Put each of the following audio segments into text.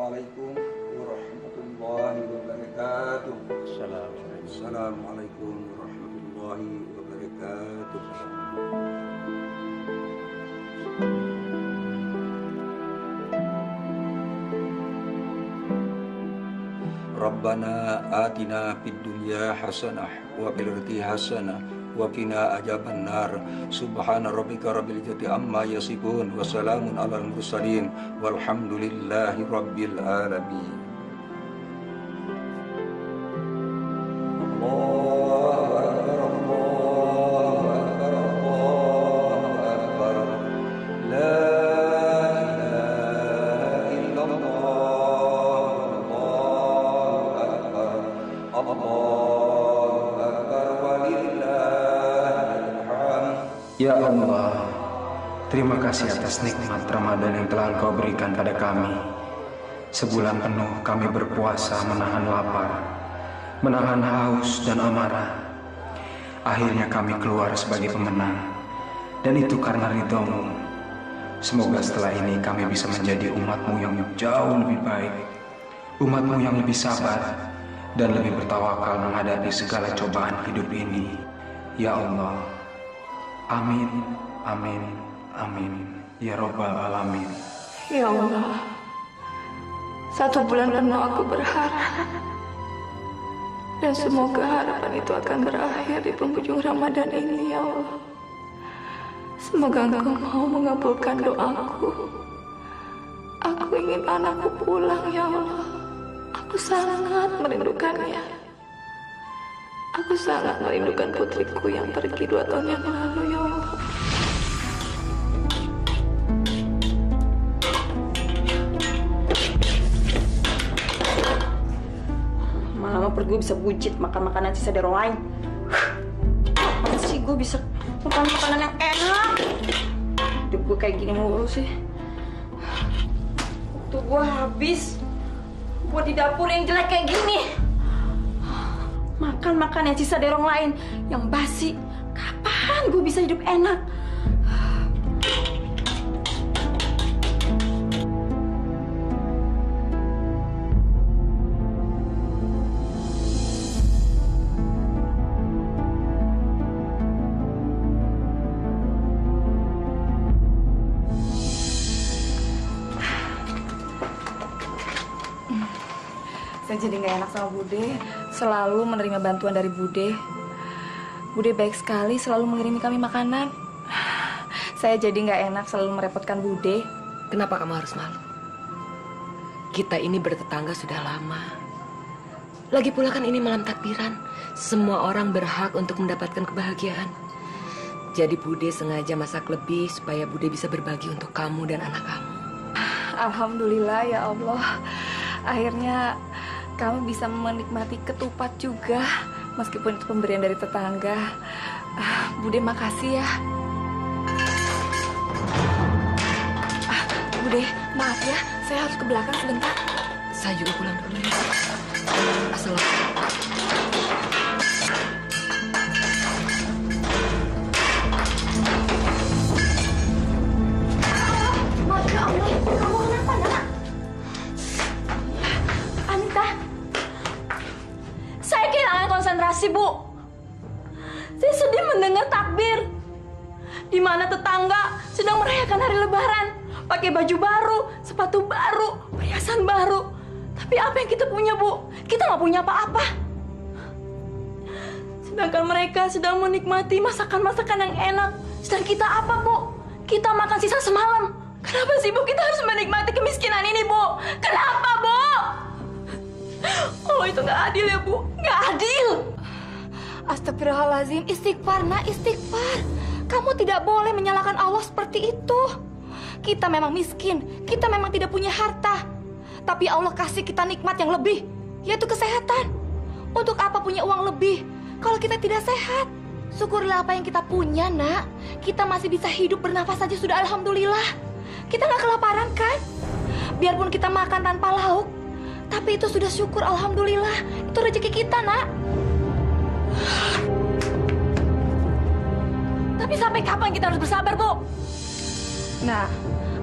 Assalamualaikum warahmatullahi wabarakatuh. Assalamualaikum warahmatullahi wabarakatuh. Rabbana atina fid dunya hasanah wa fil akhirati hasanah wa qina adzabannar. Subhana rabbika rabbil izzati amma yasifun wa salamun alal mursalin walhamdulillahi rabbil alamin. Ya Allah, terima kasih atas nikmat Ramadan yang telah Engkau berikan pada kami. Sebulan penuh kami berpuasa menahan lapar, menahan haus dan amarah. Akhirnya kami keluar sebagai pemenang, dan itu karena ridho-Mu. Semoga setelah ini kami bisa menjadi umat-Mu yang jauh lebih baik, umat-Mu yang lebih sabar, dan lebih bertawakal menghadapi segala cobaan hidup ini. Ya Allah. Amin, amin, amin, ya Rabbal Alamin. Ya Allah, 1 bulan penuh aku berharap, dan semoga harapan itu akan berakhir di penghujung Ramadan ini, ya Allah. Semoga Engkau mau mengabulkan doaku. Aku ingin anakku pulang, ya Allah. Aku sangat merindukannya. Aku sangat merindukan putriku yang pergi 2 tahun yang lalu, ya Allah. Malah perut gue bisa buncit makan makanan sisa dari orang lain. Apa sih gue bisa makan makanan yang enak? Hidup gue kayak gini mulu sih. Waktu gue habis buat di dapur yang jelek kayak gini. Makan yang sisa dari orang lain, yang basi. Kapan gue bisa hidup enak? Saya jadi nggak enak sama Bude, selalu menerima bantuan dari Bude. Bude baik sekali, selalu mengirimi kami makanan. Saya jadi nggak enak selalu merepotkan Bude. Kenapa kamu harus malu? Kita ini bertetangga sudah lama. Lagi pula kan ini malam takbiran. Semua orang berhak untuk mendapatkan kebahagiaan. Jadi Bude sengaja masak lebih supaya Bude bisa berbagi untuk kamu dan anak kamu. Alhamdulillah ya Allah. Akhirnya kamu bisa menikmati ketupat juga, meskipun itu pemberian dari tetangga. Bude makasih ya. Bude, maaf ya, saya harus ke belakang sebentar. Saya juga pulang dulu ya. Assalamualaikum. Masya Allah, kamu kenapa, nak? Anita, saya kehilangan konsentrasi, Bu. Saya sedih mendengar takbir, di mana tetangga sedang merayakan hari Lebaran, pakai baju baru, sepatu baru, perhiasan baru. Tapi apa yang kita punya, Bu? Kita nggak punya apa-apa. Sedangkan mereka sedang menikmati masakan-masakan yang enak. Sedang kita apa, Bu? Kita makan sisa semalam. Kenapa sih, Bu, kita harus menikmati kemiskinan ini, Bu? Kenapa, Bu? Oh, itu nggak adil ya, Bu. Nggak adil. Astagfirullahaladzim, istighfar, nak, istighfar. Kamu tidak boleh menyalahkan Allah seperti itu. Kita memang miskin, kita memang tidak punya harta. Tapi Allah kasih kita nikmat yang lebih, yaitu kesehatan. Untuk apa punya uang lebih kalau kita tidak sehat? Syukurlah apa yang kita punya, nak. Kita masih bisa hidup bernafas saja sudah alhamdulillah. Kita nggak kelaparan, kan? Biarpun kita makan tanpa lauk, tapi itu sudah syukur alhamdulillah. Itu rezeki kita, nak. Tapi sampai kapan kita harus bersabar, Bu? Nah,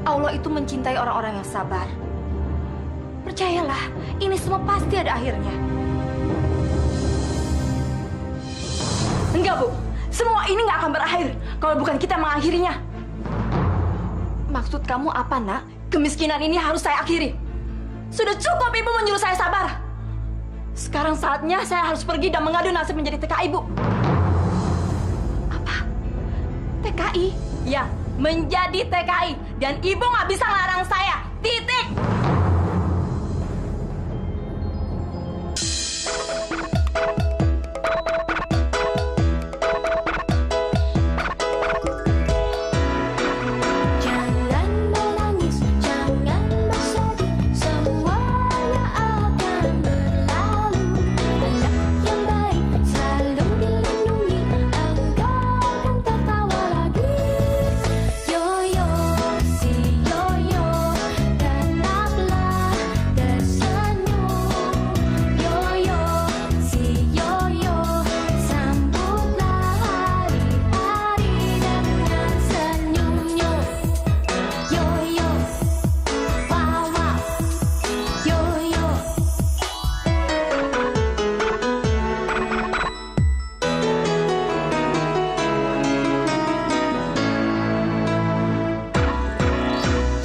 Allah itu mencintai orang-orang yang sabar. Percayalah, ini semua pasti ada akhirnya. Enggak, Bu. Semua ini nggak akan berakhir kalau bukan kita mengakhirinya. Maksud kamu apa, Nak? Kemiskinan ini harus saya akhiri. Sudah cukup Ibu menyuruh saya sabar. Sekarang saatnya saya harus pergi dan mengadu nasib menjadi TKI, Bu. Apa? TKI? Ya, menjadi TKI. Dan Ibu nggak bisa ngelarang saya. Titik! Jangan menangis, jangan bersedih, semuanya akan berlalu. Anak yang baik selalu dilindungi, engkau akan tertawa lagi. Yoyo, si yoyo, tetaplah tersenyum. Yoyo, si yoyo, sambutlah hari-hari dengan senyumnya. Yoyo, wow wow, yoyo.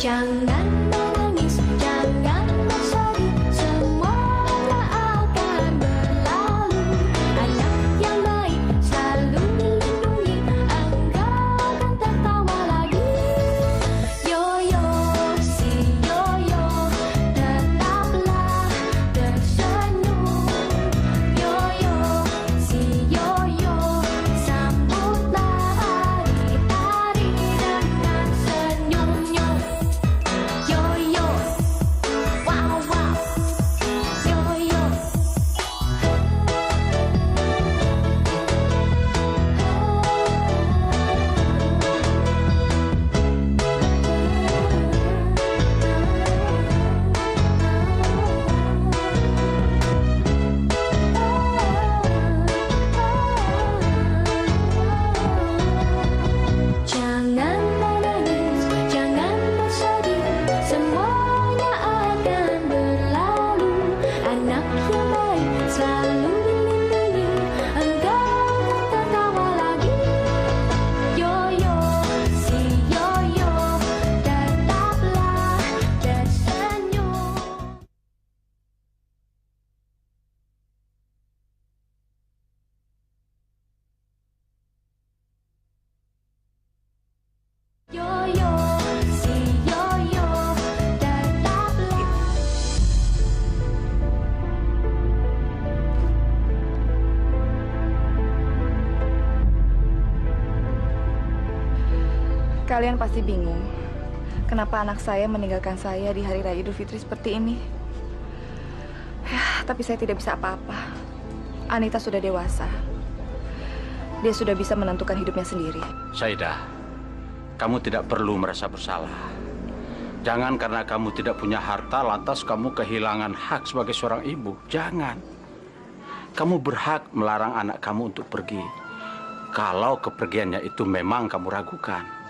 Jangan menangis, jangan bersedih, semuanya akan berlalu. Anak yang baik selalu dilindungi, engkau akan tertawa lagi. Yoyo, si yoyo, tetaplah tersenyum. Yoyo, si yoyo, sambutlah hari-hari dengan senyumnya. Yoyo, wow wow, yoyo. Jangan menangis, jangan bersedih, semuanya akan berlalu. Anak yang baik selalu dilindungi, engkau akan tertawa lagi. Yoyo, si yoyo, tetaplah tersenyum. Yoyo, si yoyo, tetaplah. Kalian pasti bingung, kenapa anak saya meninggalkan saya di hari raya Idul Fitri seperti ini. Ya, tapi saya tidak bisa apa-apa. Anita sudah dewasa. Dia sudah bisa menentukan hidupnya sendiri. Saidah, kamu tidak perlu merasa bersalah. Jangan karena kamu tidak punya harta, lantas kamu kehilangan hak sebagai seorang ibu. Jangan. Kamu berhak melarang anak kamu untuk pergi. Kalau kepergiannya itu memang kamu ragukan.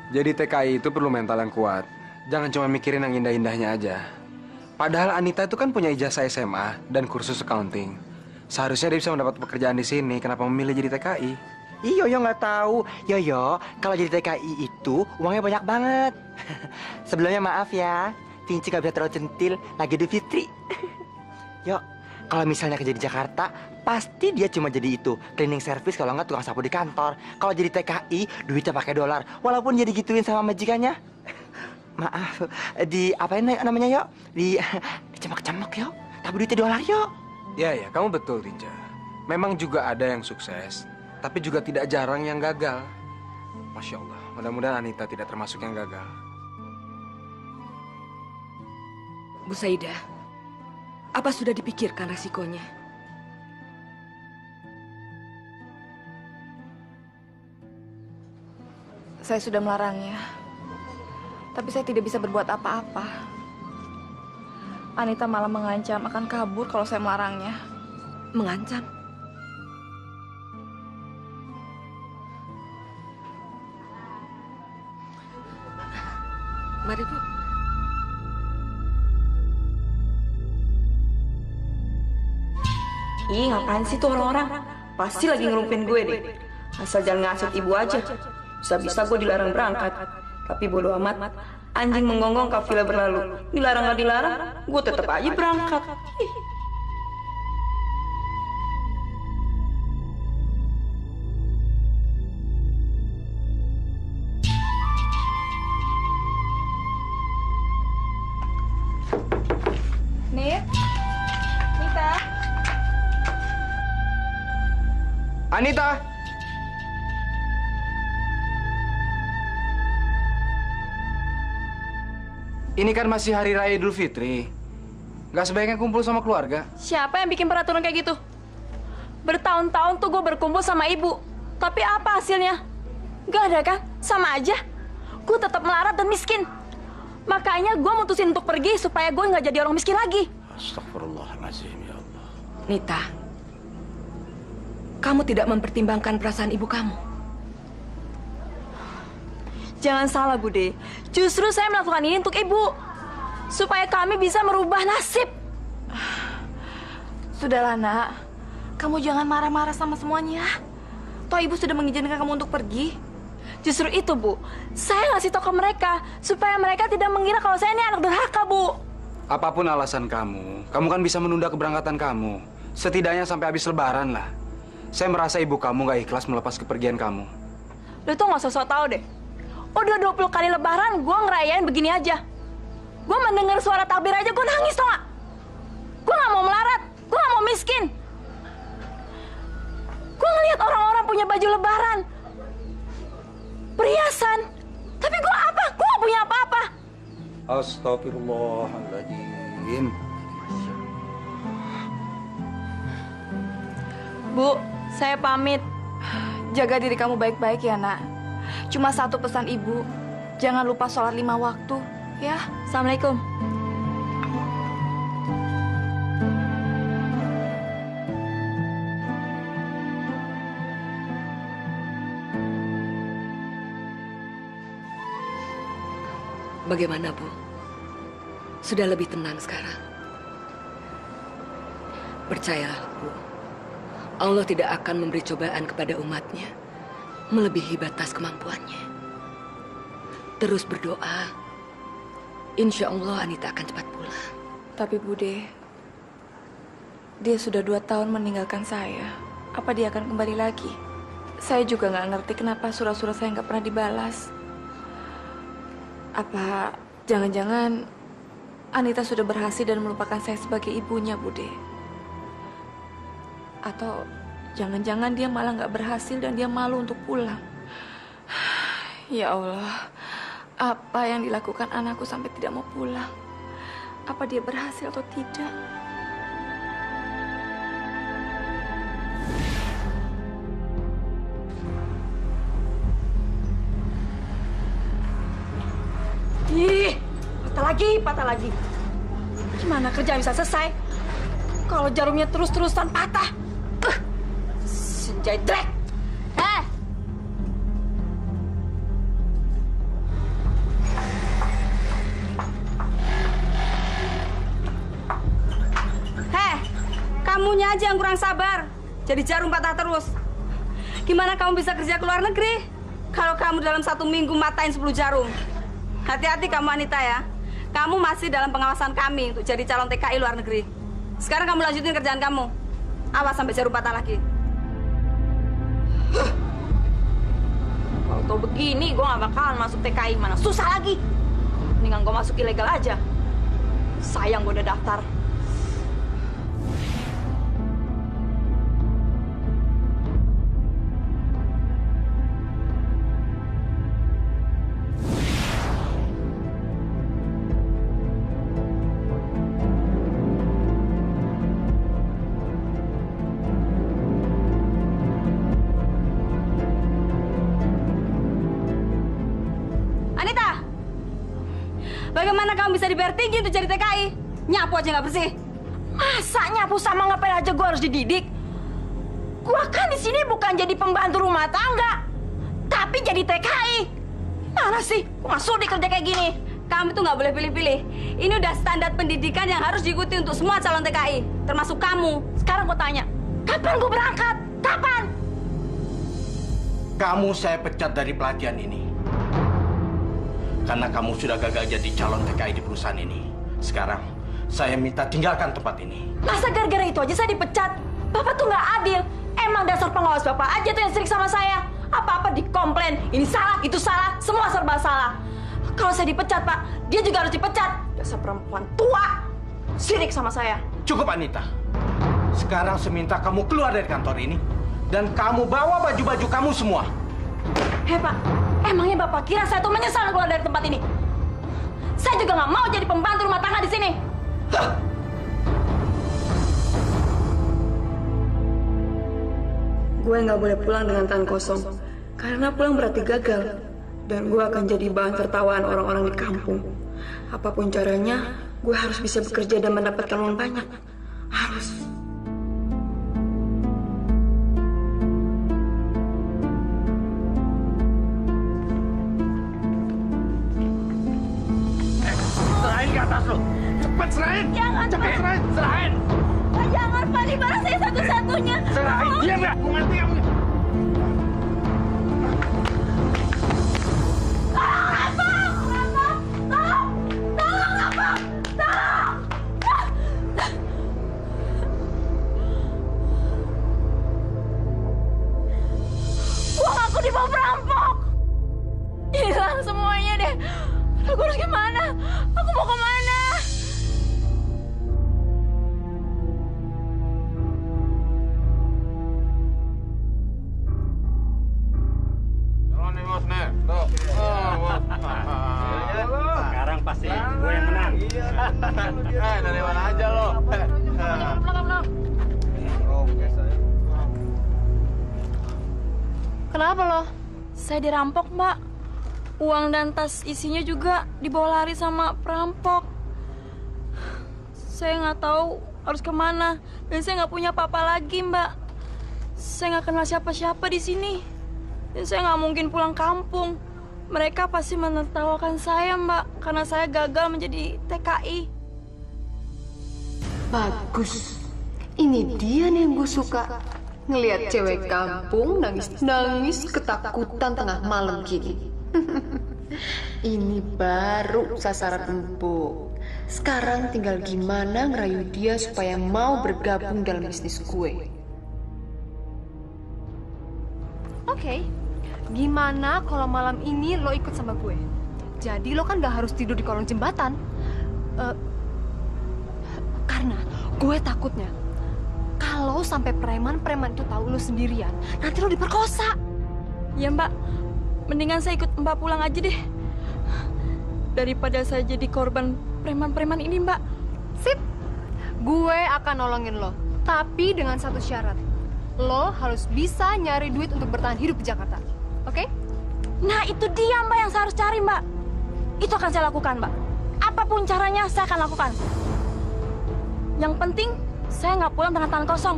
Jadi TKI itu perlu mental yang kuat. Jangan cuma mikirin yang indah-indahnya aja. Padahal Anita itu kan punya ijazah SMA dan kursus accounting. Seharusnya dia bisa mendapat pekerjaan di sini. Kenapa memilih jadi TKI? Ih, Yoyo nggak tahu. Yoyo, kalau jadi TKI itu uangnya banyak banget. Sebelumnya maaf ya, Vinci nggak bisa terlalu centil lagi Idul Fitri. Yo, kalau misalnya kerja di Jakarta, pasti dia cuma jadi itu cleaning service, kalau nggak tukang sapu di kantor. Kalau jadi TKI, duitnya pakai dolar, walaupun jadi gituin sama majikannya. Maaf, di apain namanya yo? Dicemak-cemak yo. Tapi duitnya dolar yo. Ya, kamu betul, Tinja. Memang juga ada yang sukses, tapi juga tidak jarang yang gagal. Masya Allah, mudah-mudahan Anita tidak termasuk yang gagal. Bu Saidah, apa sudah dipikirkan resikonya? Saya sudah melarangnya. Tapi saya tidak bisa berbuat apa-apa. Anita malah mengancam akan kabur kalau saya melarangnya. Mengancam? Mari, Bu. Ih, ngapain sih tuh orang-orang? Pasti lagi ngerumpin gue deh. Asal jangan ngasut ibu aja. Bisa-bisa gue dilarang berangkat. Tapi bodo amat. Anjing menggonggong kafilah berlalu. Dilarang gak dilarang, gue tetap aja berangkat. Ih. Anita! Ini kan masih hari raya Idul Fitri. Gak sebaiknya kumpul sama keluarga. Siapa yang bikin peraturan kayak gitu? Bertahun-tahun tuh gue berkumpul sama ibu. Tapi apa hasilnya? Gak ada kan? Sama aja. Gue tetap melarat dan miskin. Makanya gue mutusin untuk pergi supaya gue nggak jadi orang miskin lagi. Astagfirullahaladzim, ya Allah. Nita, kamu tidak mempertimbangkan perasaan ibu kamu. Jangan salah, Bude. Justru saya melakukan ini untuk ibu. Supaya kami bisa merubah nasib. Sudahlah, Nak. Kamu jangan marah-marah sama semuanya. Toh ibu sudah mengizinkan kamu untuk pergi. Justru itu, Bu. Saya ngasih tahu ke mereka. Supaya mereka tidak mengira kalau saya ini anak durhaka, Bu. Apapun alasan kamu kan bisa menunda keberangkatan kamu. Setidaknya sampai habis lebaran lah. Saya merasa ibu kamu gak ikhlas melepas kepergian kamu. Lu tuh gak sosok tahu deh. Udah 20 kali lebaran, gue ngerayain begini aja. Gue mendengar suara takbir aja, gue nangis, tau gak? Gue gak mau melarat, gue gak mau miskin. Gue ngeliat orang-orang punya baju lebaran, perhiasan. Tapi gue apa? Gue gak punya apa-apa. Astagfirullahaladzim. Bu, saya pamit. Jaga diri kamu baik-baik ya, Nak. Cuma satu pesan ibu, jangan lupa sholat 5 waktu, ya. Assalamualaikum. Bagaimana, Bu? Sudah lebih tenang sekarang? Percayalah, Bu. Allah tidak akan memberi cobaan kepada umatnya melebihi batas kemampuannya. Terus berdoa. Insya Allah Anita akan cepat pulang. Tapi Bude, dia sudah 2 tahun meninggalkan saya. Apa dia akan kembali lagi? Saya juga nggak ngerti kenapa surat-surat saya nggak pernah dibalas. Apa jangan-jangan Anita sudah berhasil dan melupakan saya sebagai ibunya, Bude? Atau jangan-jangan dia malah nggak berhasil dan dia malu untuk pulang. Ya Allah, apa yang dilakukan anakku sampai tidak mau pulang? Apa dia berhasil atau tidak? Ih, patah lagi. Gimana kerja bisa selesai? Kalau jarumnya terus-terusan patah. Senjai drek. Kamunya aja yang kurang sabar. Jadi jarum patah terus. Gimana kamu bisa kerja ke luar negeri kalau kamu dalam 1 minggu matain 10 jarum? Hati-hati kamu, Anita, ya. Kamu masih dalam pengawasan kami untuk jadi calon TKI luar negeri. Sekarang kamu lanjutin kerjaan kamu. Awas sampai jarum patah lagi. Kalau tau begini, gue gak bakalan masuk TKI. Mana susah lagi. Mendingan gue masuk ilegal aja. Sayang gue udah daftar. Bagaimana kamu bisa dibayar tinggi untuk jadi TKI? Nyapu aja nggak bersih. Masa nyapu sama ngapain aja gue harus dididik? Gua kan di sini bukan jadi pembantu rumah tangga, tapi jadi TKI. Mana sih? Gua nggak sudi kerja kayak gini. kamu tuh nggak boleh pilih-pilih. Ini udah standar pendidikan yang harus diikuti untuk semua calon TKI, termasuk kamu. Sekarang gue tanya, kapan gue berangkat? Kapan? Kamu saya pecat dari pelatihan ini. Karena kamu sudah gagal jadi calon TKI di perusahaan ini. Sekarang, saya minta tinggalkan tempat ini. Masa gara-gara itu aja saya dipecat? Bapak tuh nggak adil. Emang dasar pengawas Bapak aja tuh yang sirik sama saya. Apa-apa dikomplain. Ini salah, itu salah, semua serba salah. Kalau saya dipecat, Pak, dia juga harus dipecat. Dasar perempuan tua. Sirik sama saya. Cukup, Anita. Sekarang saya minta kamu keluar dari kantor ini. Dan kamu bawa baju-baju kamu semua. Hei, Pak. Emangnya Bapak kira saya tuh menyesal keluar dari tempat ini? Saya juga nggak mau jadi pembantu rumah tangga di sini. Gue nggak boleh pulang dengan tangan kosong, karena pulang berarti gagal. Dan gue akan jadi bahan tertawaan orang-orang di kampung. Apapun caranya, gue harus bisa bekerja dan mendapatkan uang banyak. Harus. Serahin ke atas lo. Cepat serahin. Jangan, Cepat serahin. Serahin. Pak, jangan, Pak. Ini barang saya satu-satunya. Serahin. Diam ya. Mau ngerti kamu? Uang aku dibawa perampok. Hilang semuanya deh. Aku harus gimana? Aku mau kemana? Sekarang pasti gue yang menang. Dari mana aja lo? Kenapa lo? Saya dirampok, Mbak. Uang dan tas isinya juga dibawa lari sama perampok. Saya nggak tahu harus kemana. Dan saya nggak punya apa-apa lagi, Mbak. Saya nggak kenal siapa-siapa di sini. Dan saya nggak mungkin pulang kampung. Mereka pasti menertawakan saya, Mbak. Karena saya gagal menjadi TKI. Bagus. Ini dia nih yang gue suka. Ngelihat cewek kampung nangis ketakutan tengah malam gini. Ini baru sasaran empuk. Sekarang tinggal gimana ngerayu dia supaya mau bergabung dalam bisnis gue. Oke, gimana kalau malam ini lo ikut sama gue? Jadi lo kan gak harus tidur di kolong jembatan. Karena gue takutnya kalau sampai preman-preman itu tahu lo sendirian, nanti lo diperkosa. Ya, Mbak. Mendingan saya ikut Mbak pulang aja deh. Daripada saya jadi korban preman-preman ini, Mbak. Sip. Gue akan nolongin lo. Tapi dengan satu syarat. Lo harus bisa nyari duit untuk bertahan hidup di Jakarta. Oke? Nah, itu dia, Mbak, yang saya harus cari, Mbak. Itu akan saya lakukan, Mbak. Apapun caranya, saya akan lakukan. Yang penting, saya nggak pulang dengan tangan kosong.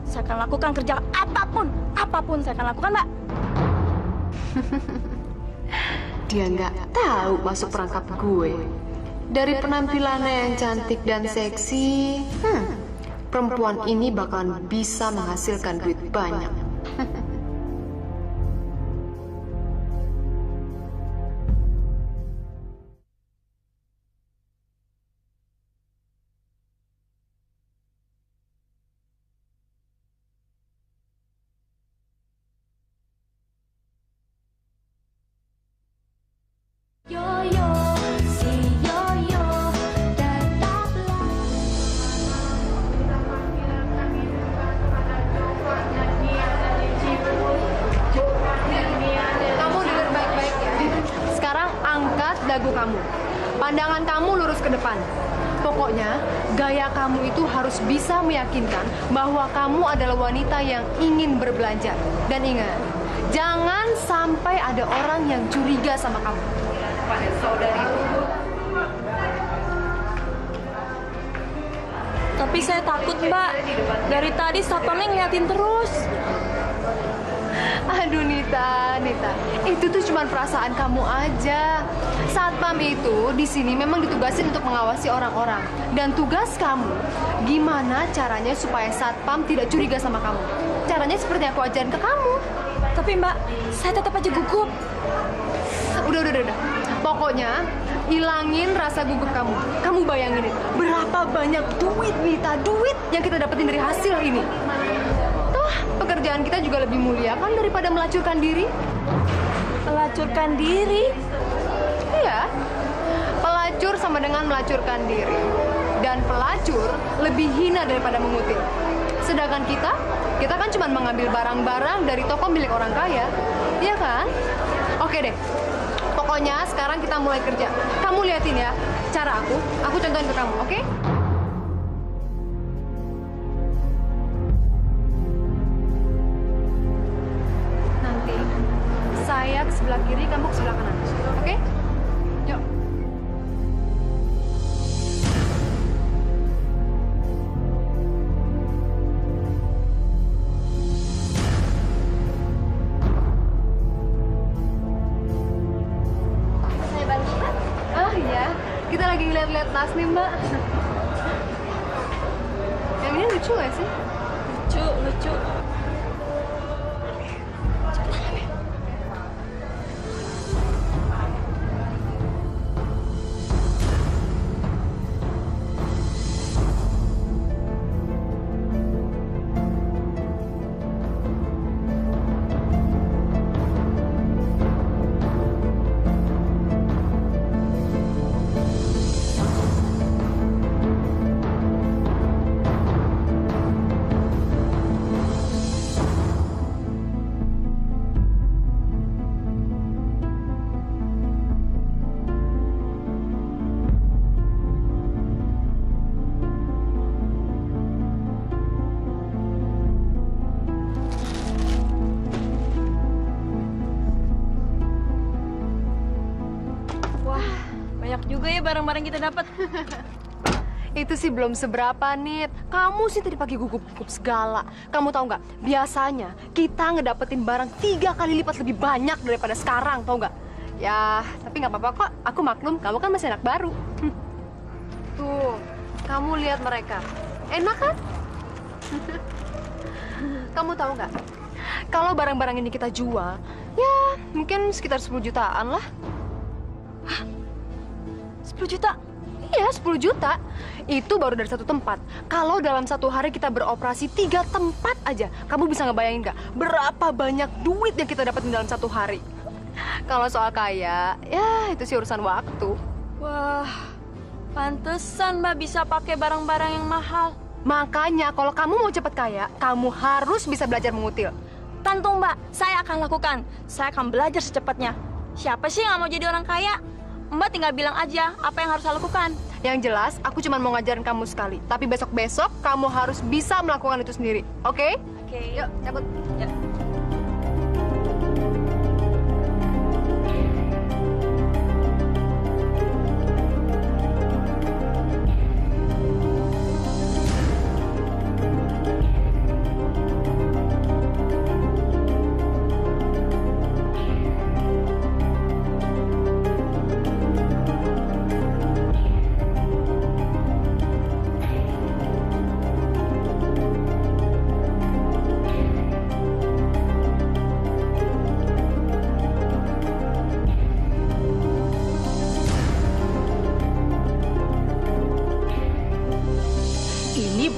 Saya akan lakukan kerja apapun saya akan lakukan, Mbak. Dia nggak tahu masuk perangkap gue. Dari penampilannya yang cantik dan seksi, perempuan ini bakalan bisa menghasilkan duit banyak. Yo-yo, si yo-yo, tetaplah. Kamu dengar baik-baik ya. Sekarang angkat dagu kamu. Pandangan kamu lurus ke depan. Pokoknya, gaya kamu itu harus bisa meyakinkan bahwa kamu adalah wanita yang ingin berbelanja. Dan ingat, jangan sampai ada orang yang curiga sama kamu. Pada saudari. Tapi saya takut, Mbak. Dari tadi satpamnya ngeliatin terus. Aduh Nita, itu tuh cuma perasaan kamu aja. Satpam itu di sini memang ditugasin untuk mengawasi orang-orang. Dan tugas kamu, gimana caranya supaya Satpam tidak curiga sama kamu. Caranya seperti aku ajarin ke kamu. Tapi Mbak, saya tetap aja gugup. Udah. Pokoknya, hilangin rasa gugup kamu. Kamu bayangin berapa banyak duit, Nita, duit yang kita dapetin dari hasil ini. Toh, pekerjaan kita juga lebih mulia kan daripada melacurkan diri. Melacurkan diri? Iya. Pelacur sama dengan melacurkan diri. Dan pelacur lebih hina daripada mengutil. Sedangkan kita kan cuma mengambil barang-barang dari toko milik orang kaya. Iya kan? Oke deh. Pokoknya sekarang kita mulai kerja. Kamu liatin ya cara aku contohin ke kamu, oke? Nanti saya ke sebelah kiri, kamu ke sebelah kanan, oke? Yuk. Kita lagi ngeliat-liat tas nih, Mbak. Yang ini lucu gak sih? Lucu. Banyak juga ya barang-barang kita dapat. Itu sih belum seberapa, Nit. Kamu sih tadi pagi gugup-gugup segala. Kamu tahu nggak? Biasanya kita ngedapetin barang 3 kali lipat lebih banyak daripada sekarang, tahu nggak? Ya, tapi nggak apa-apa kok. Aku maklum, kamu kan masih anak baru. Tuh, kamu lihat mereka. Enak kan? Kamu tahu nggak? Kalau barang-barang ini kita jual, ya mungkin sekitar 10 jutaan lah. 10 juta? Iya, 10 juta. Itu baru dari satu tempat. Kalau dalam satu hari kita beroperasi 3 tempat aja, kamu bisa ngebayangin nggak berapa banyak duit yang kita dapetin dalam satu hari? Kalau soal kaya, ya itu sih urusan waktu. Wah, pantesan Mbak bisa pakai barang-barang yang mahal. Makanya kalau kamu mau cepet kaya, kamu harus bisa belajar mengutil. Tentu Mbak, saya akan lakukan. Saya akan belajar secepatnya. Siapa sih yang nggak mau jadi orang kaya? Mbak tinggal bilang aja apa yang harus saya lakukan. Yang jelas, aku cuma mau ngajarin kamu sekali. Tapi besok-besok kamu harus bisa melakukan itu sendiri. Oke? Oke. Yuk, cabut. Ya.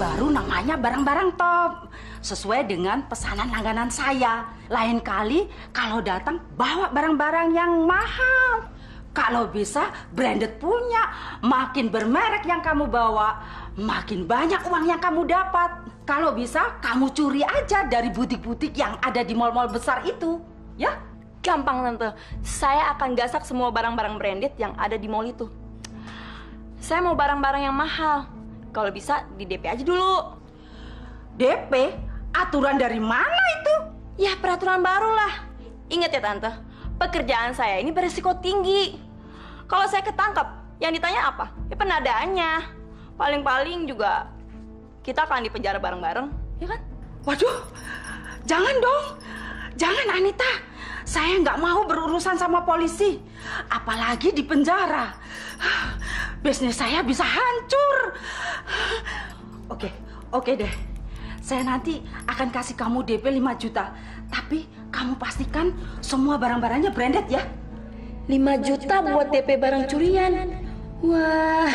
Baru namanya barang-barang top. Sesuai dengan pesanan langganan saya. Lain kali kalau datang bawa barang-barang yang mahal. Kalau bisa branded punya. Makin bermerek yang kamu bawa, makin banyak uang yang kamu dapat. Kalau bisa kamu curi aja dari butik-butik yang ada di mal-mal besar itu. Ya? Gampang Tante. Saya akan gasak semua barang-barang branded yang ada di mall itu. Saya mau barang-barang yang mahal. Kalau bisa di DP aja dulu. DP? Aturan dari mana itu? Ya peraturan baru lah. Ingat ya Tante, pekerjaan saya ini berisiko tinggi. Kalau saya ketangkap, yang ditanya apa? Ya penadaannya. Paling-paling juga kita akan dipenjara bareng-bareng, ya kan? Waduh, jangan dong. Jangan Anita, saya nggak mau berurusan sama polisi, apalagi di penjara. Bisnis saya bisa hancur. Oke deh. Saya nanti akan kasih kamu DP 5 juta. Tapi kamu pastikan semua barang-barangnya branded ya. 5 juta buat DP barang curian. Wah,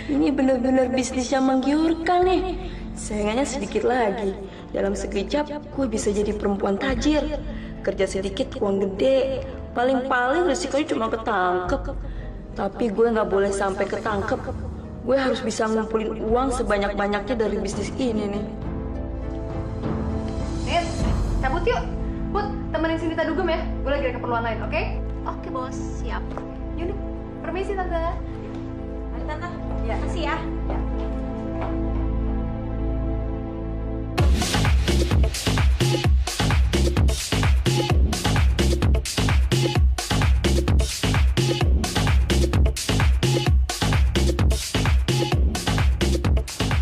ini benar-benar bisnis yang menggiurkan nih. Sayangnya sedikit lagi. Dalam sekejap, gue bisa jadi perempuan tajir. Kerja sedikit, uang gede. Paling-paling risikonya cuma ketangkep. Tapi gue nggak boleh sampai ketangkep. Gue harus bisa ngumpulin uang sebanyak-banyaknya dari bisnis ini nih. Nit, cabut yuk. Put, temenin Cindy dugem ya. Gue lagi ada keperluan lain, oke? Oke, Bos. Siap. Yuk, Nit. Permisi, Tante. Mari, Tante. Ya. Makasih ya.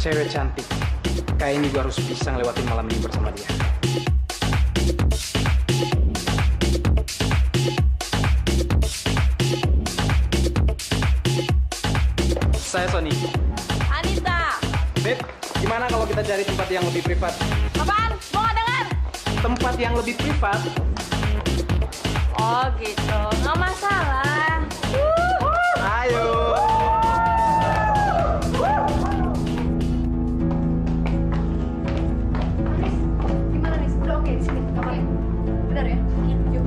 Cewek cantik. Kayaknya gue harus bisa ngelewatin malam ini bersama dia. Saya Sony. Anita. Beb, gimana kalau kita cari tempat yang lebih privat? Apaan? Mau nggak dengar? Tempat yang lebih privat. Oh gitu, nggak masalah. Ayo. Gimana nih? Udah oke di sini kamarnya? Benar ya? Yuk.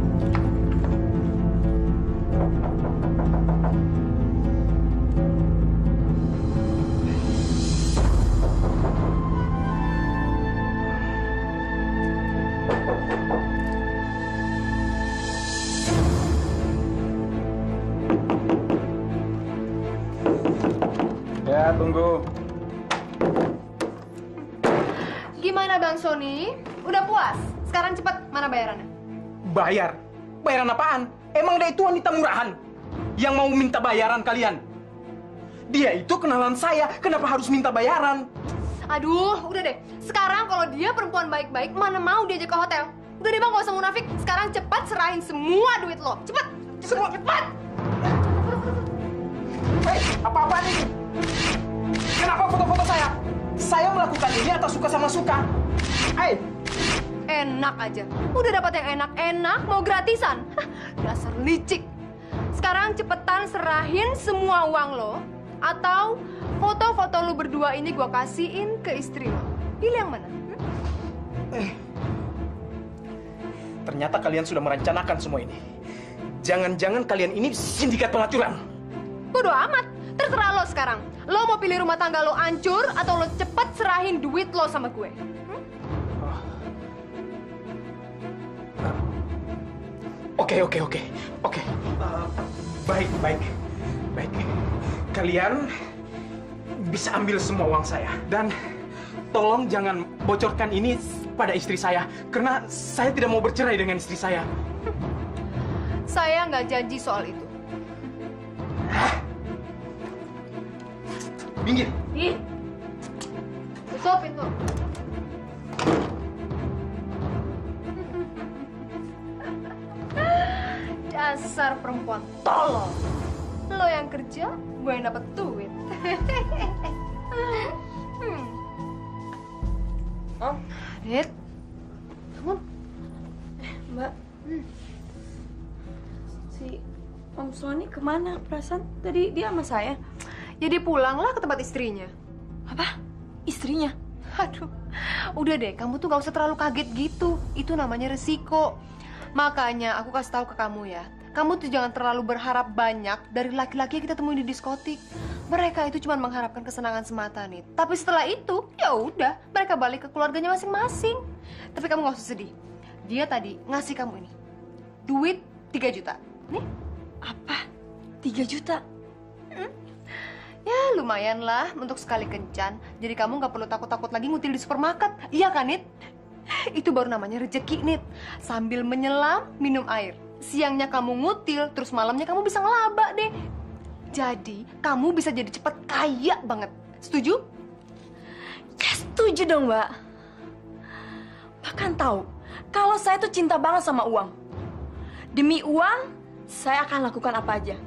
Ya, tunggu. Gimana Bang Sony? Udah puas? Sekarang cepat, mana bayarannya? Bayar? Bayaran apaan? Emang dia itu wanita murahan yang mau minta bayaran kalian? Dia itu kenalan saya, kenapa harus minta bayaran? Aduh, udah deh. Sekarang kalau dia perempuan baik-baik, mana mau diajak ke hotel? Udah deh Bang, gak usah munafik. Sekarang cepat serahin semua duit lo. Cepat! Cepat! Hei, apa-apaan ini? Kenapa foto-foto saya? Saya melakukan ini atau suka sama suka? Hei! Enak aja. Udah dapat yang enak-enak, mau gratisan. Hah, dasar licik. Sekarang cepetan serahin semua uang lo. Atau foto-foto lo berdua ini gua kasihin ke istri lo. Pilih yang mana? Ternyata kalian sudah merencanakan semua ini. Jangan-jangan kalian ini sindikat pengaturan. Bodo amat. Terserah lo sekarang. Lo mau pilih rumah tangga lo hancur atau lo cepet serahin duit lo sama gue? Oke. Baik. Kalian bisa ambil semua uang saya. Dan tolong jangan bocorkan ini pada istri saya. Karena saya tidak mau bercerai dengan istri saya. Saya nggak janji soal itu. Minggir. Ih. Tutup pintu. Dasar perempuan tolol. Lo yang kerja, gue yang dapat duit. Om. Dit. Bangun. Mbak. Si Om Sony kemana? Perasaan tadi dia sama saya. Jadi pulanglah ke tempat istrinya. Apa? Istrinya? Aduh, udah deh, kamu tuh gak usah terlalu kaget gitu. Itu namanya resiko. Makanya aku kasih tahu ke kamu ya. Kamu tuh jangan terlalu berharap banyak dari laki-laki yang kita temui di diskotik. Mereka itu cuma mengharapkan kesenangan semata nih. Tapi setelah itu, ya udah, mereka balik ke keluarganya masing-masing. Tapi kamu gak usah sedih. Dia tadi ngasih kamu ini. Duit 3 juta. Nih. Apa? 3 juta? Ya lumayan lah untuk sekali kencan. Jadi kamu nggak perlu takut-takut lagi ngutil di supermarket. Iya kan, Nit? Itu baru namanya rejeki, Nit. Sambil menyelam, minum air. Siangnya kamu ngutil, terus malamnya kamu bisa ngelaba deh. Jadi kamu bisa jadi cepet kaya banget. Setuju? Ya setuju dong, Mbak. Bapak kan tahu kalau saya tuh cinta banget sama uang. Demi uang, saya akan lakukan apa aja.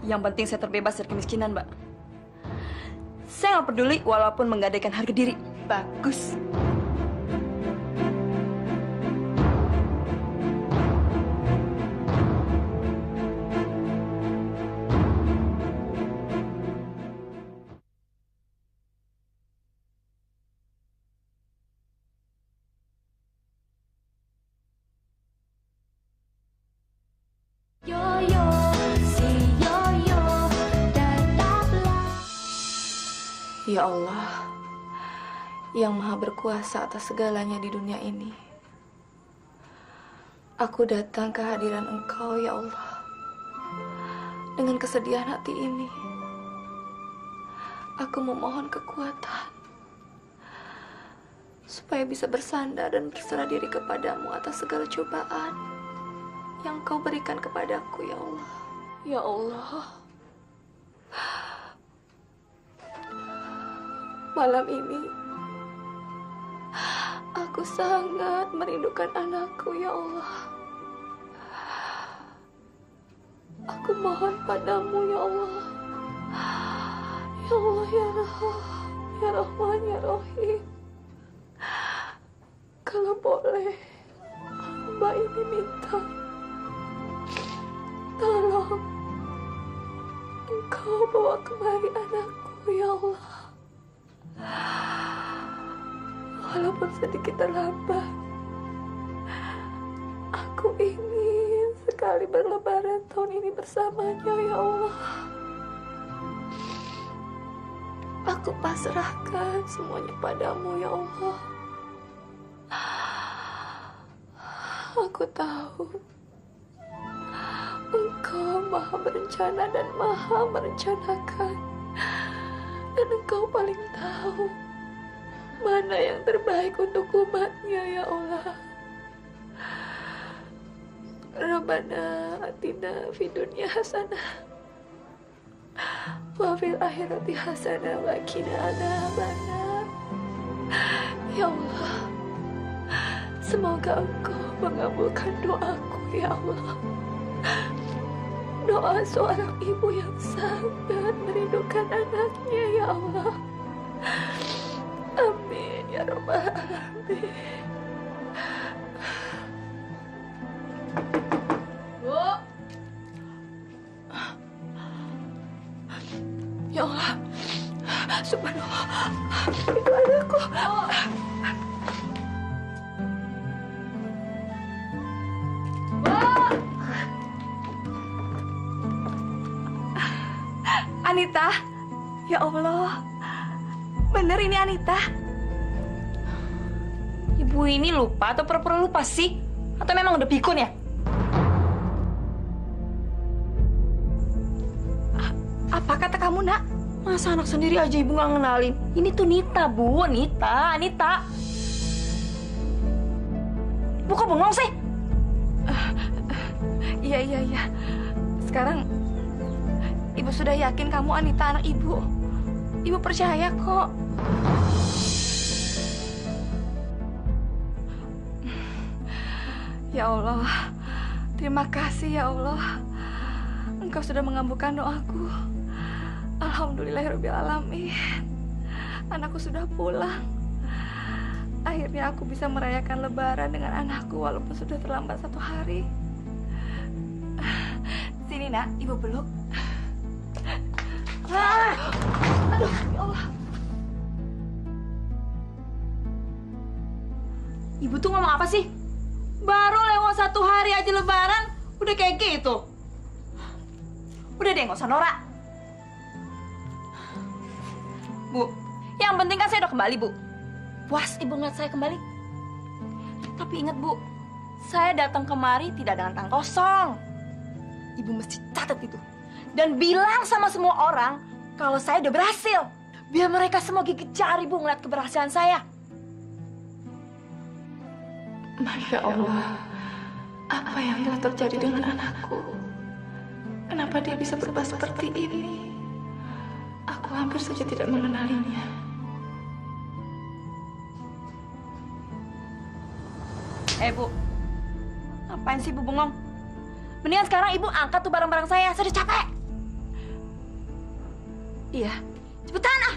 Yang penting saya terbebas dari kemiskinan, Mbak. Saya nggak peduli walaupun menggadaikan harga diri. Bagus. Yoyo, si Yoyo, tetaplah. Ya Allah, yang maha berkuasa atas segalanya di dunia ini. Aku datang ke hadiran Engkau, ya Allah, dengan kesedihan hati ini. Aku memohon kekuatan, supaya bisa bersandar dan berserah diri kepadamu atas segala cobaan yang Kau berikan kepadaku, ya Allah. Ya Allah, malam ini aku sangat merindukan anakku, ya Allah. Aku mohon padamu, ya Allah. Ya Allah, ya Rahman, ya Rahman, ya Rahim. Kalau boleh, hamba ini minta, tolong Engkau bawa kemari anakku, ya Allah. Walaupun sedikit terlambat, aku ingin sekali berlebaran tahun ini bersamanya, ya Allah. Aku pasrahkan semuanya padamu, ya Allah. Aku tahu Engkau maha berencana dan maha merencanakan, dan Engkau paling tahu mana yang terbaik untuk umatnya, ya Allah. Rabbana atina fid dunya hasanah wa fil akhirati hasanah wa qina adzabannar. Ya Allah, semoga Engkau mengabulkan doaku, ya Allah. Doa seorang ibu yang sangat merindukan anaknya, ya Allah. Amin, ya Rabbal Alamin. Bu. Ya Allah, subhanallah, itu anakku. Anita, ya Allah, bener ini Anita. Ibu ini lupa atau pura-pura lupa sih? Atau memang udah pikun ya? Apa kata kamu, Nak? Masa anak sendiri aja ibu nggak ngenalin? Ini tuh Nita, Bu. Anita. Ibu kok bengong sih? Iya. Sekarang Ibu sudah yakin kamu Anita anak Ibu. Ibu percaya kok. Ya Allah, terima kasih ya Allah. Engkau sudah mengabulkan doaku. Alhamdulillahirrabbilalamin. Anakku sudah pulang. Akhirnya aku bisa merayakan lebaran dengan anakku walaupun sudah terlambat 1 hari. Sini, Nak, Ibu peluk. Aduh, ya Allah. Ibu tuh ngomong apa sih? Baru lewat 1 hari aja lebaran, udah kayak gitu. Udah deh, nggak usah norak. Bu, yang penting kan saya udah kembali, Bu. Puas Ibu ngeliat saya kembali? Tapi ingat, Bu, saya datang kemari tidak dengan tangan kosong. Ibu mesti catat itu. Dan bilang sama semua orang kalau saya udah berhasil. Biar mereka semua gigit jari, Bu, ngeliat keberhasilan saya. Masya Allah, apa yang telah terjadi dengan anakku? Kenapa dia bisa berubah seperti ini? Aku hampir saja tidak mengenalinya. Bu, ngapain sih Bu bengong? Mendingan sekarang Ibu angkat tuh barang-barang saya udah capek. Iya, cepetan ah.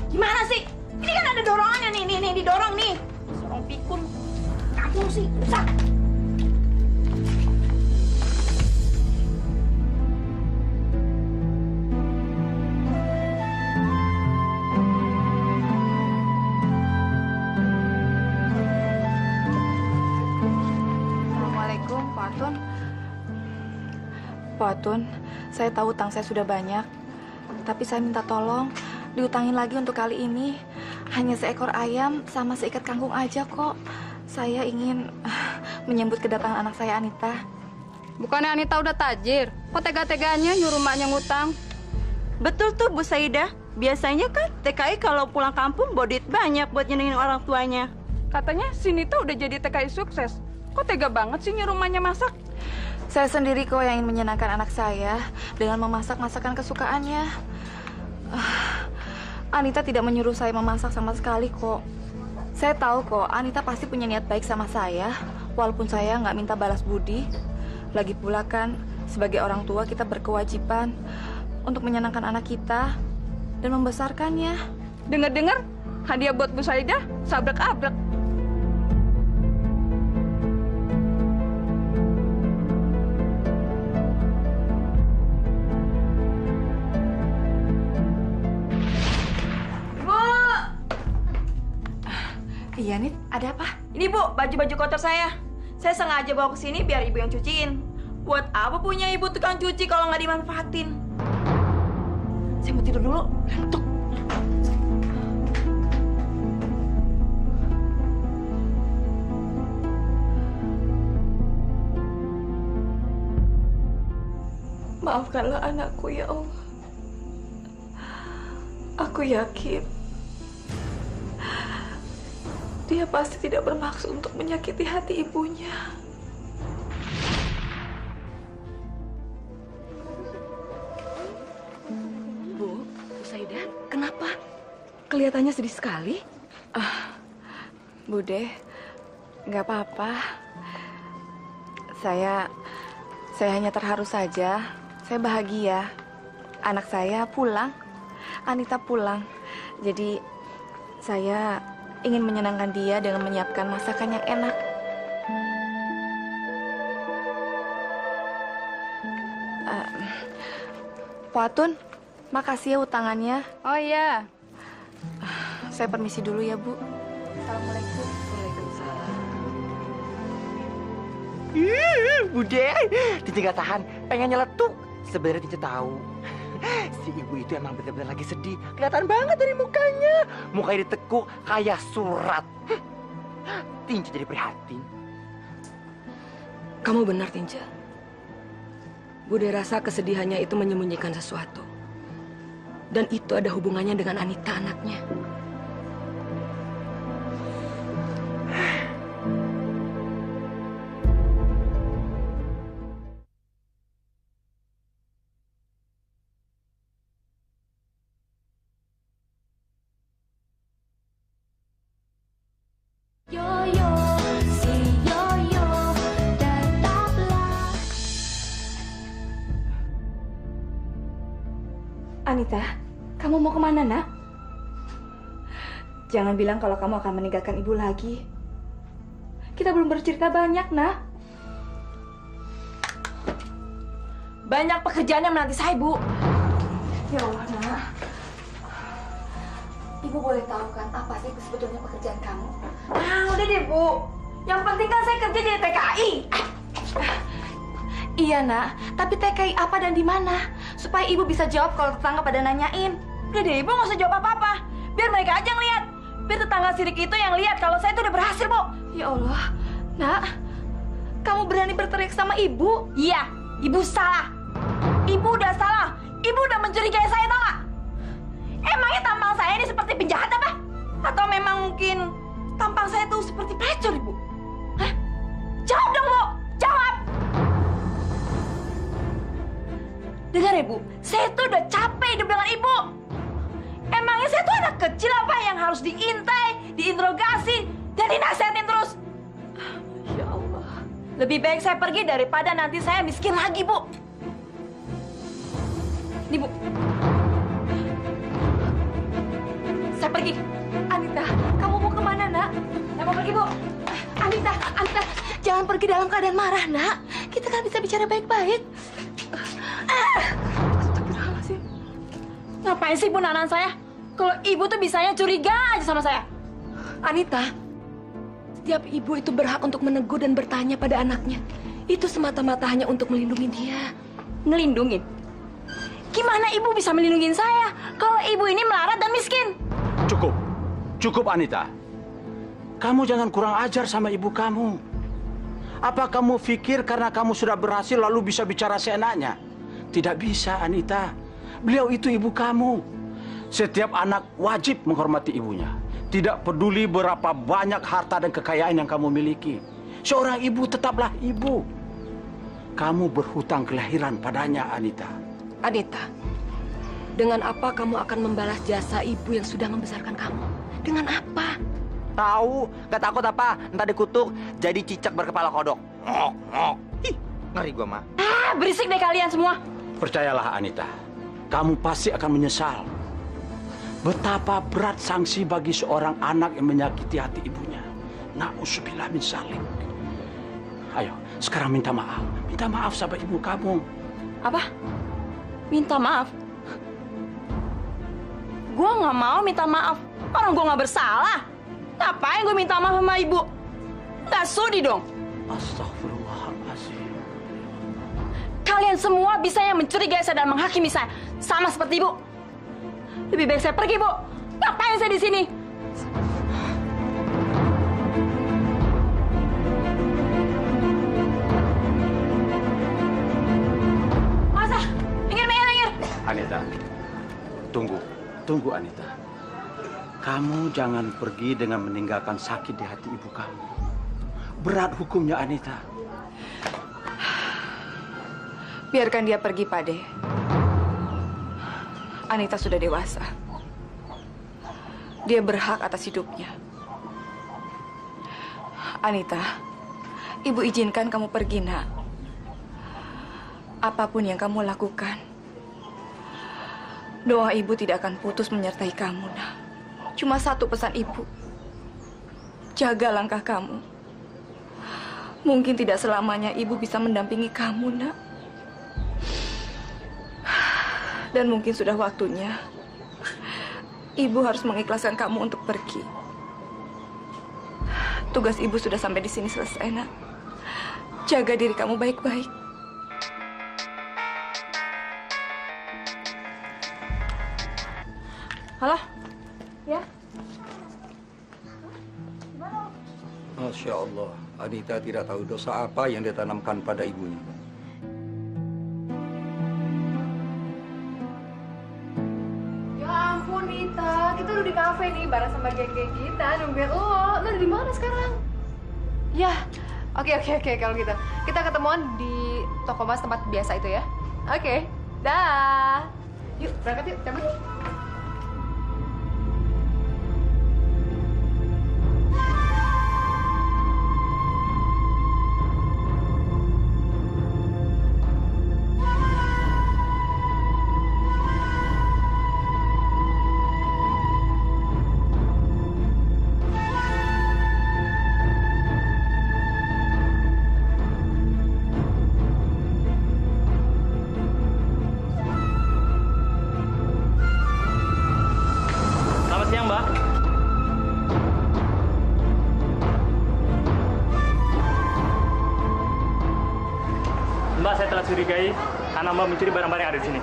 Gimana sih? Ini kan ada dorongannya nih, didorong nih. Sorong pikun. Kamu sih, rusak. Assalamualaikum, Pak Atun. Pak Atun, saya tahu utang saya sudah banyak. Tapi saya minta tolong diutangin lagi untuk kali ini. Hanya seekor ayam sama seikat kangkung aja kok. Saya ingin menyambut kedatangan anak saya Anita. Bukannya Anita udah tajir? Kok tega-teganya nyuruh maknya ngutang? Betul tuh Bu Saidah. Biasanya kan TKI kalau pulang kampung bawa duit banyak buat nyenengin orang tuanya. Katanya si Nita udah jadi TKI sukses. Kok tega banget sih nyuruh maknya masak? Saya sendiri kok yang ingin menyenangkan anak saya dengan memasak masakan kesukaannya. Anita tidak menyuruh saya memasak sama sekali kok. Saya tahu kok Anita pasti punya niat baik sama saya, walaupun saya nggak minta balas budi. Lagi pula kan sebagai orang tua kita berkewajiban untuk menyenangkan anak kita dan membesarkannya. Dengar-dengar hadiah buat Bu Saidah sabrak-abrak. Iya, Nit. Ada apa? Ini Bu, baju-baju kotor saya. Saya sengaja bawa ke sini biar Ibu yang cuciin. Buat apa punya Ibu tukang cuci kalau nggak dimanfaatin? Saya mau tidur dulu. Ngantuk. Maafkanlah anakku ya Allah. Aku yakin dia pasti tidak bermaksud untuk menyakiti hati ibunya. Bu Saidah, kenapa? Kelihatannya sedih sekali. Bude, nggak apa-apa. Saya hanya terharu saja. Saya bahagia. Anak saya pulang. Anita pulang. Jadi saya ingin menyenangkan dia dengan menyiapkan masakan yang enak. Pak Atun, makasih ya utangannya. Oh iya. Saya permisi dulu ya, Bu. Assalamualaikum. Bude, Tinci gak tahan, pengen nyeletuk. Sebenarnya Tinci tahu, si ibu itu emang benar-benar lagi sedih. Kelihatan banget dari mukanya. Mukanya ditekuk kayak surat. Tinci jadi prihatin. Kamu benar, Tinja. Bude rasa kesedihannya itu menyembunyikan sesuatu. Dan itu ada hubungannya dengan Anita anaknya. Anita, kamu mau kemana, nak? Jangan bilang kalau kamu akan meninggalkan ibu lagi. Kita belum bercerita banyak, nak. Banyak pekerjaan yang menanti saya, Bu. Ya Allah, nak. Ibu boleh tahu kan apa sih sebetulnya pekerjaan kamu? Udah deh, Bu. Yang penting kan saya kerja di TKI. Iya nak, tapi TKI apa dan di mana? Supaya ibu bisa jawab kalau tetangga pada nanyain. Udah deh, ibu nggak usah jawab apa-apa. Biar mereka aja yang lihat. Biar tetangga sirik itu yang lihat kalau saya itu udah berhasil, Bu. Ya Allah, nak, kamu berani berteriak sama ibu? Iya, ibu salah. Ibu udah salah. Ibu udah mencurigai saya, tau nggak? Emangnya tampang saya ini seperti penjahat apa? Atau memang mungkin tampang saya tuh seperti pelacur, Ibu? Hah? Jawab dong, Bu! Jawab! Dengar ya, Bu, saya tuh udah capek hidup dengan Ibu. Emangnya saya tuh anak kecil apa yang harus diintai, diinterogasi, dan dinasihatin terus? Ya Allah. Lebih baik saya pergi daripada nanti saya miskin lagi, Bu. Nih, Bu. Saya pergi. Anita, kamu mau kemana nak? Saya mau pergi, Bu. Anita, jangan pergi dalam keadaan marah nak. Kita kan bisa bicara baik-baik. Astagfirullahaladzim. Ngapain sih Bu nanan saya? Kalau ibu tuh bisanya curiga aja sama saya. Anita, setiap ibu itu berhak untuk menegur dan bertanya pada anaknya. Itu semata-mata hanya untuk melindungi dia. Melindungi? Gimana ibu bisa melindungi saya kalau ibu ini melarat dan miskin? Cukup. Cukup, Anita. Kamu jangan kurang ajar sama ibu kamu. Apa kamu pikir karena kamu sudah berhasil lalu bisa bicara seenaknya? Tidak bisa, Anita. Beliau itu ibu kamu. Setiap anak wajib menghormati ibunya. Tidak peduli berapa banyak harta dan kekayaan yang kamu miliki. Seorang ibu tetaplah ibu. Kamu berhutang kelahiran padanya, Anita. Anita, dengan apa kamu akan membalas jasa ibu yang sudah membesarkan kamu? Dengan apa? Tahu, gak takut apa? Ntar dikutuk jadi cicak berkepala kodok. Ngok, ngok. Ih, ngeri gua mah. Berisik deh kalian semua. Percayalah, Anita. Kamu pasti akan menyesal. Betapa berat sanksi bagi seorang anak yang menyakiti hati ibunya. Na'udzubillah min dzalik. Ayo, sekarang minta maaf. Minta maaf sama ibu kamu. Apa? Minta maaf? Gua nggak mau minta maaf. Orang gua nggak bersalah. Ngapain gue minta maaf sama ibu? Nggak sudi dong. Astagfirullahaladzim. Kalian semua bisa yang mencurigai saya dan menghakimi saya. Sama seperti ibu. Lebih baik saya pergi, Bu. Ngapain saya di sini? Masa? Minggir. Anita, tunggu Anita. Kamu jangan pergi dengan meninggalkan sakit di hati ibu kamu. Berat hukumnya, Anita. Biarkan dia pergi, Pade. Anita sudah dewasa. Dia berhak atas hidupnya. Anita, ibu izinkan kamu pergi, nak. Apapun yang kamu lakukan, doa ibu tidak akan putus menyertai kamu, nak. Cuma satu pesan ibu. Jaga langkah kamu. Mungkin tidak selamanya ibu bisa mendampingi kamu, nak. Dan mungkin sudah waktunya ibu harus mengikhlaskan kamu untuk pergi. Tugas ibu sudah sampai di sini selesai, nak. Jaga diri kamu baik-baik. Halo? Ya? Masya Allah, Anita tidak tahu dosa apa yang ditanamkan pada ibunya. Ya ampun, Nita. Kita udah di kafe nih, bareng sama geng-geng kita. Nungguin lo. Lo di mana sekarang? Ya, oke. Kalau gitu. Kita ketemuan di toko mas tempat biasa itu ya. Oke, dah. Yuk, berangkat yuk. Cabut. Mbak, saya telah curigai anak Mbak mencuri barang-barang yang ada di sini.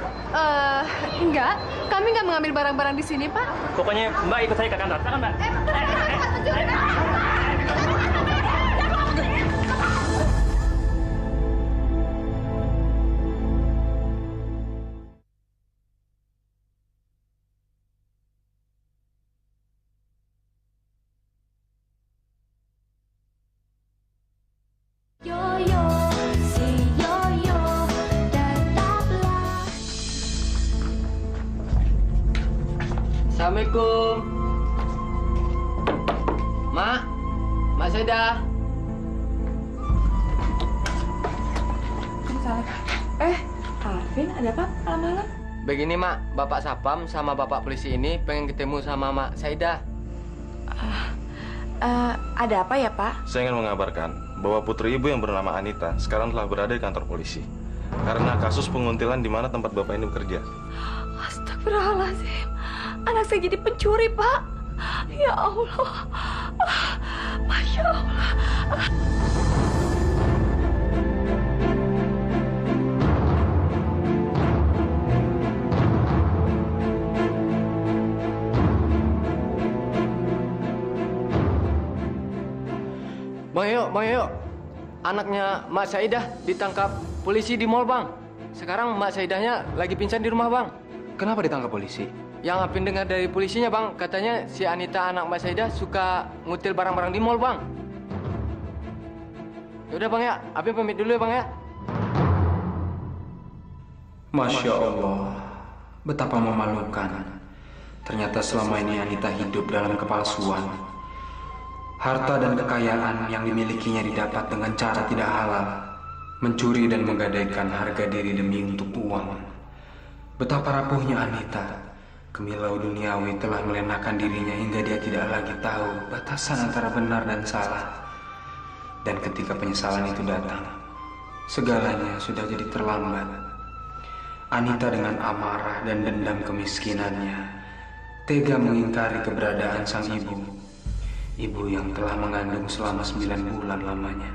Enggak. Kami nggak mengambil barang-barang di sini, Pak. Pokoknya Mbak ikut saya ke kantor. Silakan, Mbak. Yoyo, si Yoyo, tetaplah. Assalamualaikum. Mak Saidah. Alvin, ada apa malam-malam? Begini Mak, Bapak Sapam sama Bapak polisi ini pengen ketemu sama Mak Saidah. Ada apa ya, Pak? Saya ingin mengabarkan bahwa putri ibu yang bernama Anita sekarang telah berada di kantor polisi karena kasus penguntilan di mana tempat bapak ini bekerja. Astagfirullahaladzim. Anak saya jadi pencuri, Pak. Ya Allah. Masya Allah. Bang Yoyo, anaknya Mak Saidah ditangkap polisi di mall, Bang. Sekarang Mak Saidahnya lagi pingsan di rumah, Bang. Kenapa ditangkap polisi? Yang Apin dengar dari polisinya, Bang, katanya si Anita anak Mak Saidah suka ngutil barang-barang di mall, Bang. Yaudah, Bang ya. Apin pamit dulu ya, Bang ya. Masya Allah, betapa memalukan. Ternyata selama ini Anita hidup dalam kepalsuan. Harta dan kekayaan yang dimilikinya didapat dengan cara tidak halal, mencuri dan menggadaikan harga diri demi untuk uang. Betapa rapuhnya Anita, kemilau duniawi telah melenakan dirinya hingga dia tidak lagi tahu batasan antara benar dan salah. Dan ketika penyesalan itu datang, segalanya sudah jadi terlambat. Anita dengan amarah dan dendam kemiskinannya, tega mengingkari keberadaan sang ibu. Ibu yang telah mengandung selama 9 bulan lamanya.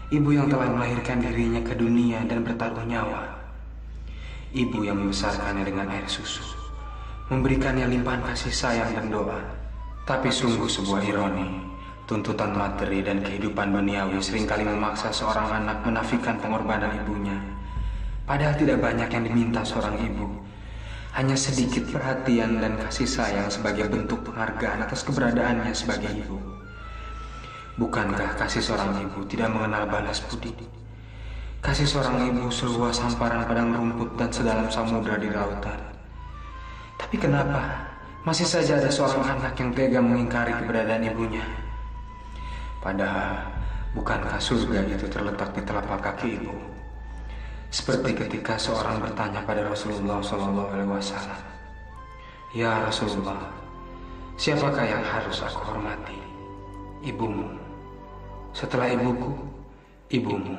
Ibu yang telah melahirkan dirinya ke dunia dan bertaruh nyawa. Ibu yang membesarkannya dengan air susu, memberikannya limpahan kasih sayang dan doa. Tapi sungguh sebuah ironi, tuntutan materi dan kehidupan duniawi seringkali memaksa seorang anak menafikan pengorbanan ibunya. Padahal tidak banyak yang diminta seorang ibu. Hanya sedikit perhatian dan kasih sayang sebagai bentuk penghargaan atas keberadaannya sebagai ibu. Bukankah kasih seorang ibu tidak mengenal balas budi? Kasih seorang ibu seluas hamparan padang rumput dan sedalam samudra di lautan. Tapi kenapa masih saja ada seorang anak yang tega mengingkari keberadaan ibunya? Padahal bukankah surga itu terletak di telapak kaki ibu? Seperti ketika seorang bertanya pada Rasulullah SAW, "Ya Rasulullah, siapakah yang harus aku hormati? Ibumu. Setelah ibuku, ibumu.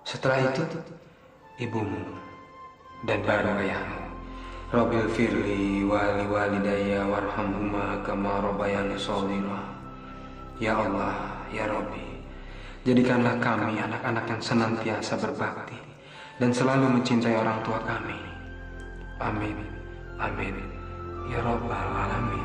Setelah itu, ibumu. Dan baru ayahmu. Rabbil firli wali walidayya warhamhuma kama rabbayani shaghira." Ya Allah, ya Rabbi, jadikanlah kami anak-anak yang senantiasa berbakti dan selalu mencintai orang tua kami. Amin. Amin. Ya Rabbal Alamin.